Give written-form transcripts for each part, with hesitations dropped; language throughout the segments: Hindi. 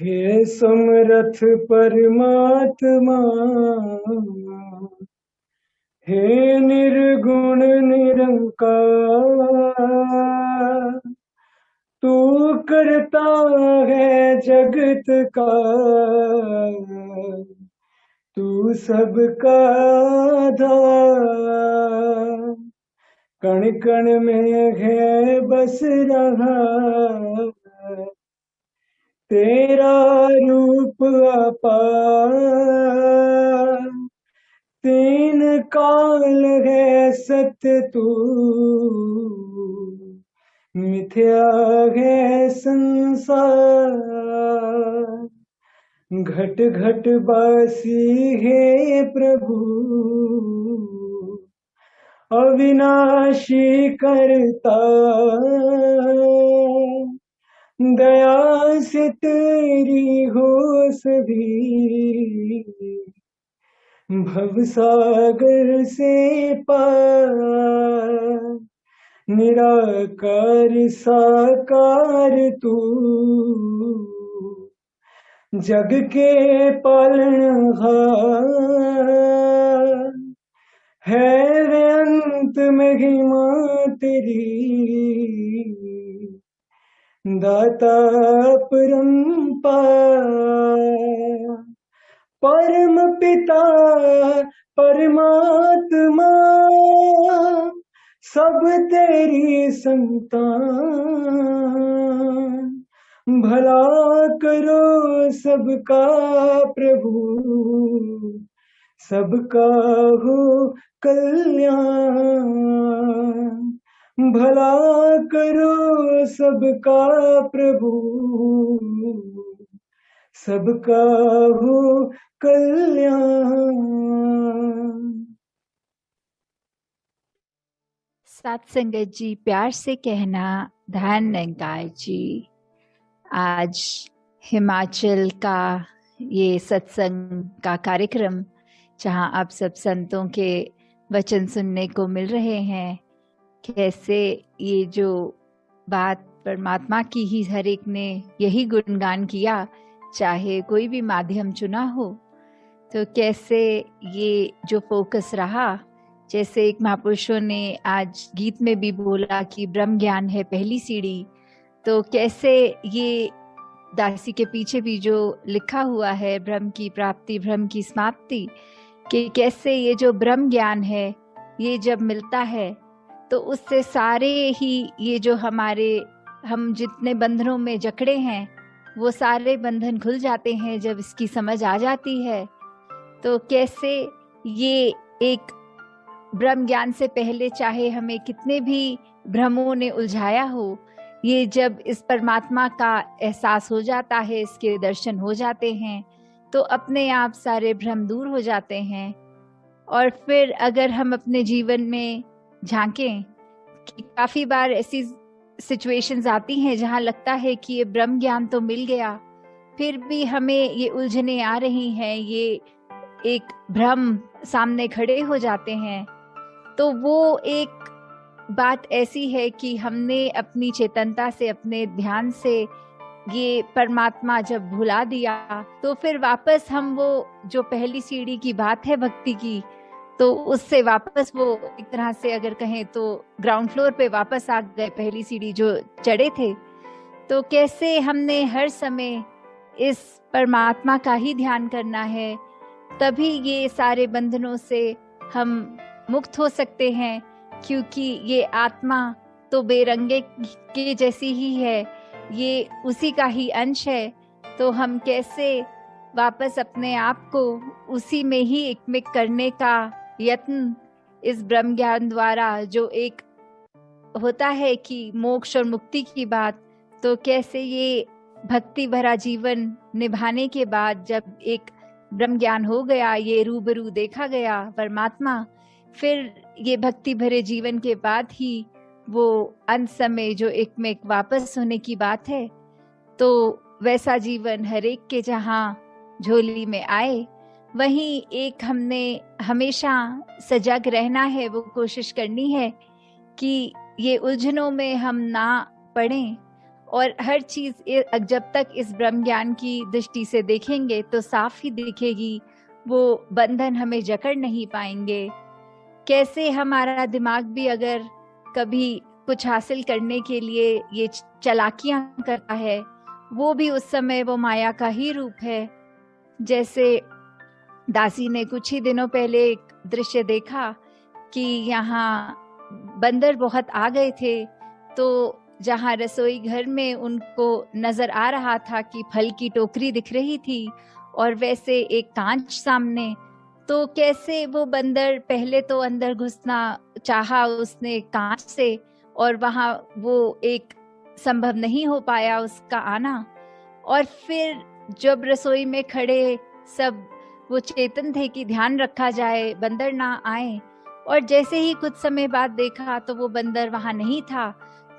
हे समरथ परमात्मा, हे निर्गुण निरंकार, तू करता है जगत का, तू सबका आधार। कण कण में है बस रहा तेरा रूप अपार। तीन काल है सत्य तू, मिथ्या है संसार। घट घट बासी है प्रभु, अविनाशी करता। दया से तेरी हो सभी, भवसागर से पार। निराकार साकार तू, जग के पालनहार। है वे अंत महिमा तेरी, दाता परम्पार। परम पिता परमात्मा, सब तेरी संतान। भला करो सबका प्रभु, सबका हो कल्याण। भला करो सबका प्रभु, सबका हो कल्याण। साथ संगत जी, प्यार से कहना ध्यान नंगाय जी। आज हिमाचल का ये सत्संग का कार्यक्रम, जहां आप सब संतों के वचन सुनने को मिल रहे हैं, कैसे ये जो बात परमात्मा की ही हर एक ने यही गुणगान किया, चाहे कोई भी माध्यम चुना हो, तो कैसे ये जो फोकस रहा, जैसे एक महापुरुषों ने आज गीत में भी बोला कि ब्रह्म ज्ञान है पहली सीढ़ी, तो कैसे ये दासी के पीछे भी जो लिखा हुआ है, ब्रह्म की प्राप्ति ब्रह्म की समाप्ति, कि कैसे ये जो ब्रह्म ज्ञान है ये जब मिलता है तो उससे सारे ही ये जो हम जितने बंधनों में जकड़े हैं वो सारे बंधन खुल जाते हैं जब इसकी समझ आ जाती है। तो कैसे ये एक ब्रह्म ज्ञान से पहले चाहे हमें कितने भी भ्रमों ने उलझाया हो, ये जब इस परमात्मा का एहसास हो जाता है, इसके दर्शन हो जाते हैं, तो अपने आप सारे भ्रम दूर हो जाते हैं। और फिर अगर हम अपने जीवन में झांकें कि काफी बार ऐसी सिचुएशंस आती हैं जहां लगता है कि ये ब्रह्म ज्ञान तो मिल गया, फिर भी हमें ये उलझने आ रही हैं, ये एक भ्रम सामने खड़े हो जाते हैं। तो वो एक बात ऐसी है कि हमने अपनी चेतनता से, अपने ध्यान से ये परमात्मा जब भुला दिया, तो फिर वापस हम वो जो पहली सीढ़ी की बात है भक्ति की, तो उससे वापस वो एक तरह से अगर कहें तो ग्राउंड फ्लोर पे वापस आ गए, पहली सीढ़ी जो चढ़े थे। तो कैसे हमने हर समय इस परमात्मा का ही ध्यान करना है, तभी ये सारे बंधनों से हम मुक्त हो सकते हैं, क्योंकि ये आत्मा तो बेरंगे के जैसी ही है, ये उसी का ही अंश है। तो हम कैसे वापस अपने आप को उसी में ही एकमिक करने का यत्न इस ब्रह्म ज्ञान द्वारा, जो एक होता है कि मोक्ष और मुक्ति की बात, तो कैसे ये भक्ति भरा जीवन निभाने के बाद जब एक ब्रह्म ज्ञान हो गया, ये रूबरू देखा गया परमात्मा, फिर ये भक्ति भरे जीवन के बाद ही वो अंत समय जो एक में एक वापस होने की बात है, तो वैसा जीवन हर एक के जहां झोली में आए, वहीं एक हमने हमेशा सजग रहना है, वो कोशिश करनी है कि ये उलझनों में हम ना पड़ें और हर चीज जब तक इस ब्रह्म ज्ञान की दृष्टि से देखेंगे तो साफ ही दिखेगी, वो बंधन हमें जकड़ नहीं पाएंगे। कैसे हमारा दिमाग भी अगर कभी कुछ हासिल करने के लिए ये चालाकियां करता है, वो भी उस समय वो माया का ही रूप है। जैसे दासी ने कुछ ही दिनों पहले एक दृश्य देखा कि यहाँ बंदर बहुत आ गए थे, तो जहाँ रसोई घर में उनको नजर आ रहा था कि फल की टोकरी दिख रही थी और वैसे एक कांच सामने, तो कैसे वो बंदर पहले तो अंदर घुसना चाहा उसने कांच से, और वहां वो एक संभव नहीं हो पाया उसका आना। और फिर जब रसोई में खड़े सब वो चेतन थे कि ध्यान रखा जाए बंदर ना आए, और जैसे ही कुछ समय बाद देखा तो वो बंदर वहां नहीं था,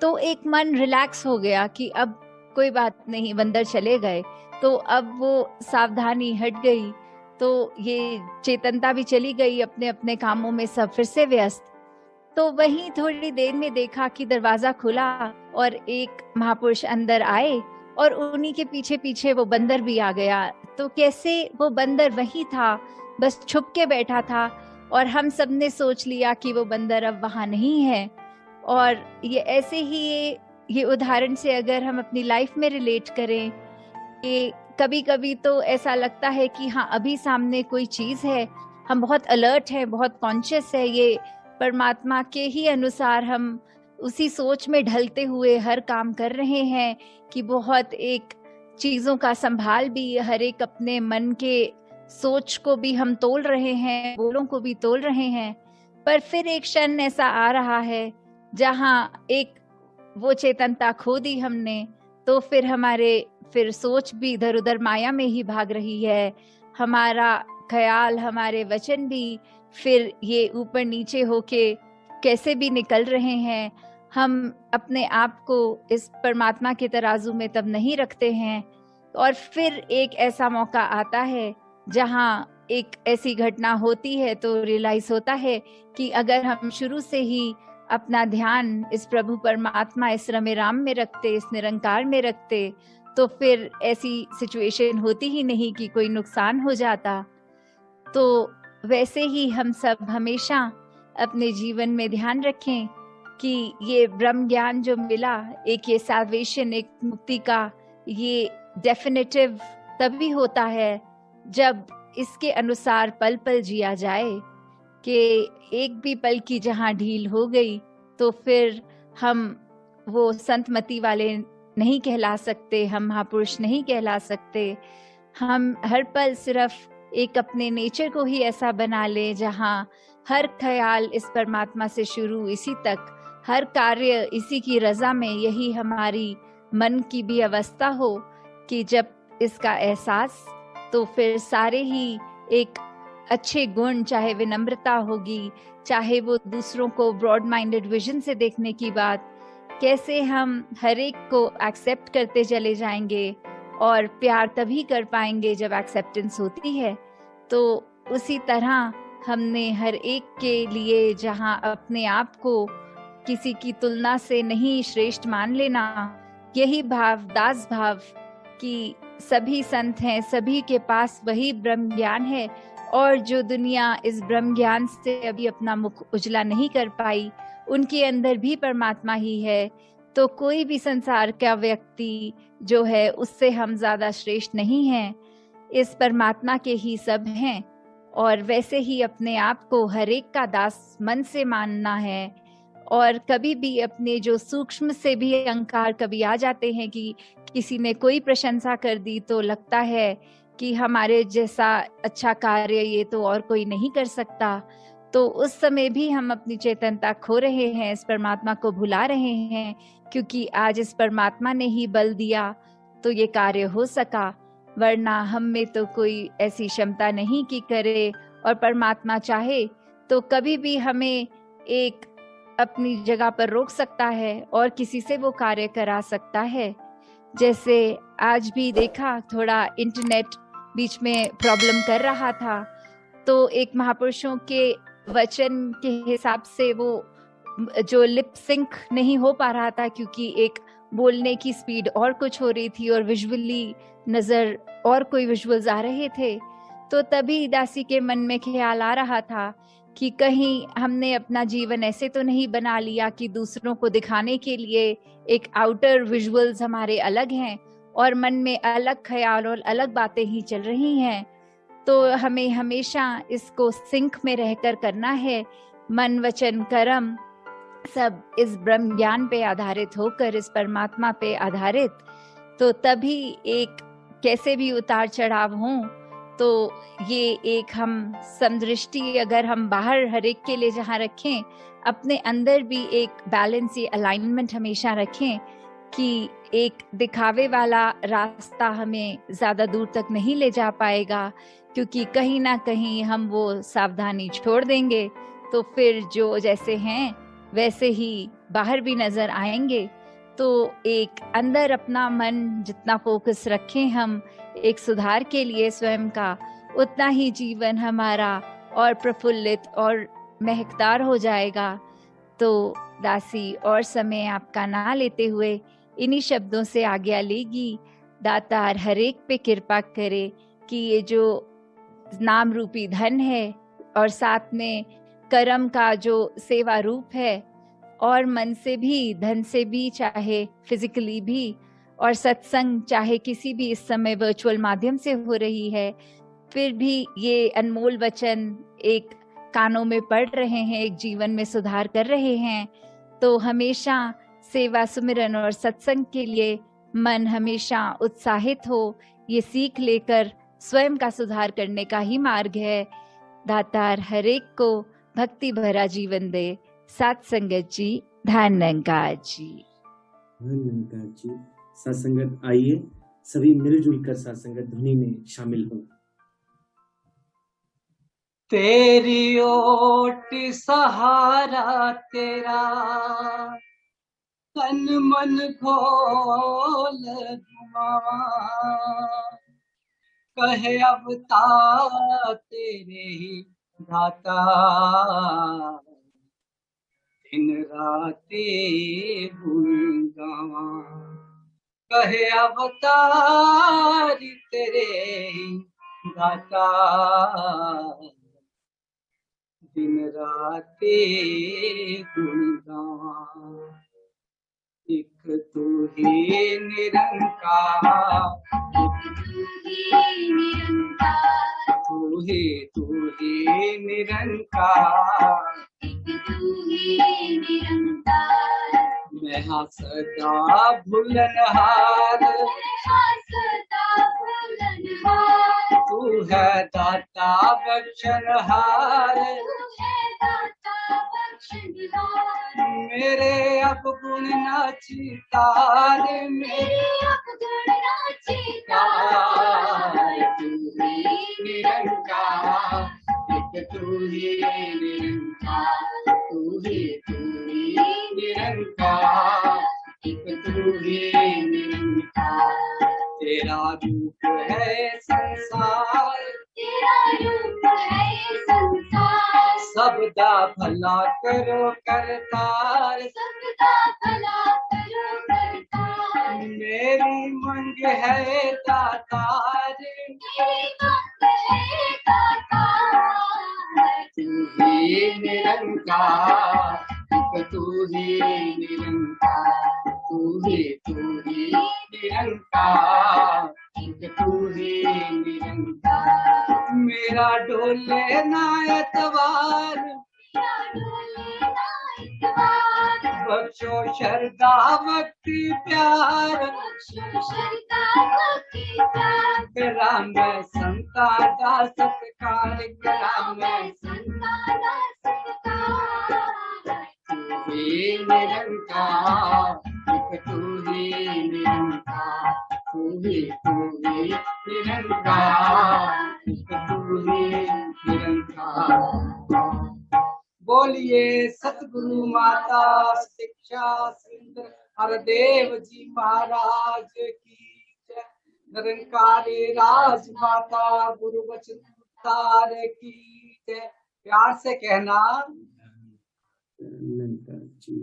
तो एक मन रिलैक्स हो गया कि अब कोई बात नहीं, बंदर चले गए, तो अब वो सावधानी हट गई, तो ये चेतनता भी चली गई अपने अपने कामों में, सब फिर से व्यस्त। तो वहीं थोड़ी देर में देखा कि दरवाजा खुला और एक महापुरुष अंदर आए और उन्हीं के पीछे पीछे वो बंदर भी आ गया। तो कैसे वो बंदर वही था, बस छुप के बैठा था, और हम सब ने सोच लिया कि वो बंदर अब वहां नहीं है। और ये ऐसे ही ये उदाहरण से अगर हम अपनी लाइफ में रिलेट करें कि कभी कभी तो ऐसा लगता है कि हाँ अभी सामने कोई चीज है, हम बहुत अलर्ट है, बहुत कॉन्शियस है, ये परमात्मा के ही अनुसार हम उसी सोच में ढलते हुए हर काम कर रहे हैं कि बहुत एक चीजों का संभाल भी, हर एक अपने मन के सोच को भी हम तोल रहे हैं, बोलों को भी तोल रहे हैं। पर फिर एक क्षण ऐसा आ रहा है जहाँ एक वो चेतनता खो दी हमने, तो फिर हमारे फिर सोच भी इधर उधर माया में ही भाग रही है, हमारा ख्याल, हमारे वचन भी फिर ये ऊपर नीचे होके कैसे भी निकल रहे हैं। हम अपने आप को इस परमात्मा के तराजू में तब नहीं रखते हैं। और फिर एक ऐसा मौका आता है जहाँ एक ऐसी घटना होती है तो रियलाइज होता है कि अगर हम शुरू से ही अपना ध्यान इस प्रभु परमात्मा, इस रमे राम में रखते, इस निरंकार में रखते, तो फिर ऐसी सिचुएशन होती ही नहीं कि कोई नुकसान हो जाता। तो वैसे ही हम सब हमेशा अपने जीवन में ध्यान रखें कि ये ब्रह्म ज्ञान जो मिला, एक ये सैल्वेशन, एक मुक्ति का ये डेफिनेटिव तभी होता है जब इसके अनुसार पल पल जिया जाए, कि एक भी पल की जहाँ ढील हो गई तो फिर हम वो संतमति वाले नहीं कहला सकते, हम महापुरुष नहीं कहला सकते। हम हर पल सिर्फ एक अपने नेचर को ही ऐसा बना ले जहाँ हर ख्याल इस परमात्मा से शुरू इसी तक, हर कार्य इसी की रजा में, यही हमारी मन की भी अवस्था हो कि जब इसका एहसास, तो फिर सारे ही एक अच्छे गुण, चाहे विनम्रता होगी, चाहे वो दूसरों को ब्रॉड माइंडेड विजन से देखने की बात, कैसे हम हर एक को एक्सेप्ट करते चले जाएंगे, और प्यार तभी कर पाएंगे जब एक्सेप्टेंस होती है। तो उसी तरह हमने हर एक के लिए जहाँ अपने आप को किसी की तुलना से नहीं श्रेष्ठ मान लेना, यही भाव, दास भाव कि सभी संत हैं, सभी के पास वही ब्रह्म ज्ञान है, और जो दुनिया इस ब्रह्म ज्ञान से अभी अपना मुख उजला नहीं कर पाई, उनके अंदर भी परमात्मा ही है। तो कोई भी संसार का व्यक्ति जो है उससे हम ज्यादा श्रेष्ठ नहीं हैं, इस परमात्मा के ही सब हैं। और वैसे ही अपने आप को हर एक का दास मन से मानना है, और कभी भी अपने जो सूक्ष्म से भी अहंकार कभी आ जाते हैं कि किसी ने कोई प्रशंसा कर दी तो लगता है कि हमारे जैसा अच्छा कार्य ये तो और कोई नहीं कर सकता, तो उस समय भी हम अपनी चेतनता खो रहे हैं, इस परमात्मा को भुला रहे हैं, क्योंकि आज इस परमात्मा ने ही बल दिया तो ये कार्य हो सका, वरना हम में तो कोई ऐसी क्षमता नहीं कि करे। और परमात्मा चाहे तो कभी भी हमें एक अपनी जगह पर रोक सकता है और किसी से वो कार्य करा सकता है। जैसे आज भी देखा, थोड़ा इंटरनेट बीच में प्रॉब्लम कर रहा था, तो एक महापुरुषों के वचन के हिसाब से वो जो लिप सिंक नहीं हो पा रहा था, क्योंकि एक बोलने की स्पीड और कुछ हो रही थी और विजुअली नजर और कोई विजुअल्स आ रहे थे। तो तभी दासी के मन में ख्याल आ रहा था कि कहीं हमने अपना जीवन ऐसे तो नहीं बना लिया कि दूसरों को दिखाने के लिए एक आउटर विजुअल्स हमारे अलग हैं और मन में अलग ख्याल और अलग बातें ही चल रही हैं। तो हमें हमेशा इसको सिंक में रहकर करना है, मन वचन कर्म सब इस ब्रह्म ज्ञान पे आधारित होकर, इस परमात्मा पे आधारित। तो तभी एक कैसे भी उतार चढ़ाव हो तो ये एक हम समदृष्टि अगर हम बाहर हर एक के लिए जहाँ रखें, अपने अंदर भी एक बैलेंस, ये अलाइनमेंट हमेशा रखें कि एक दिखावे वाला रास्ता हमें ज्यादा दूर तक नहीं ले जा पाएगा, क्योंकि कहीं ना कहीं हम वो सावधानी छोड़ देंगे तो फिर जो जैसे हैं वैसे ही बाहर भी नजर आएंगे। तो एक अंदर अपना मन जितना फोकस रखें हम एक सुधार के लिए स्वयं का, उतना ही जीवन हमारा और प्रफुल्लित और महकदार हो जाएगा। तो दासी और समय आपका ना लेते हुए इन्हीं शब्दों से आज्ञा लेगी। दातार हर एक पे कृपा करे कि ये जो नाम रूपी धन है और साथ में कर्म का जो सेवा रूप है, और मन से भी धन से भी, चाहे फिजिकली भी, और सत्संग चाहे किसी भी इस समय वर्चुअल माध्यम से हो रही है, फिर भी ये अनमोल वचन एक कानों में पड़ रहे हैं, एक जीवन में सुधार कर रहे हैं। तो हमेशा सेवा सुमिरन और सत्संग के लिए मन हमेशा उत्साहित हो, ये सीख लेकर स्वयं का सुधार करने का ही मार्ग है। दातार हरेक को भक्ति भरा जीवन दे। सात संगत जी, ध्यान निरंकार जी। ध्यान निरंकार जी। सत्संगत आइए सभी मिलजुल कर सत्संगत ध्वनि में शामिल हो। तेरी ओट सहारा तेरा, तन मन खोल घुमावा, कहे अवतार तेरे ही दाता, दिन राते गुण गावा, कहे अवतार तेरे ही दाता, दिन राते गुण गावा, एक तू ही निरंकार, तू ही निरंकार, मैं हाँ सदा भूलनहार, तू है दाता बख्शनहार, मेरे अपगुण नाची तार, मेरे अपगुण नाची तार, तू ही निरंकार, एक तू ही निरंकार, तू ही निरंकार, एक तू ही निरंकार, तेरा रूप है संसार, तेरा रूप है संसार, सबदा भला करो करतार, सबदा भला करो करतार, मेरी मंग है दातार, मेरी मंग है दातार, तू ही निरंकार, तू ही निरंकार, तू ही निरंकार, तू ही निरंकार, मेरा डोले ना एतवार, बख्शो श्रद्धा भक्ति प्यार, करा मैं संता दा सत्कार, करा मैं संता दा सत्कार, तू ही निरंकार, तू ही निरंकार, तू ही निरंकार, तू ही निरंकार। बोलिए सतगुरु माता शिक्षा सिंध हरदेव जी महाराज की जय, निरंकारी राज माता गुरु वचन तार की जय। प्यार से कहना निरंकार जी।